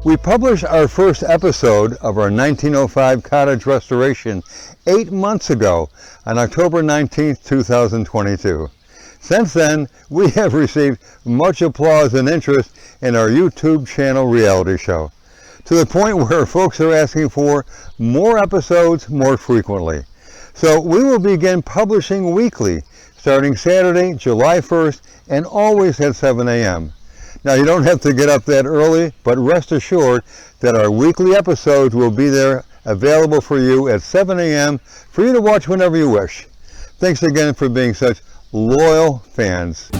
We published our first episode of our 1905 cottage restoration 8 months ago on October 19, 2022. Since then, we have received much applause and interest in our YouTube channel reality show, to the point where folks are asking for more episodes more frequently. So we will begin publishing weekly, starting Saturday, July 1st, and always at 7 a.m. Now, you don't have to get up that early, but rest assured that our weekly episodes will be there available for you at 7 a.m. for you to watch whenever you wish. Thanks again for being such loyal fans.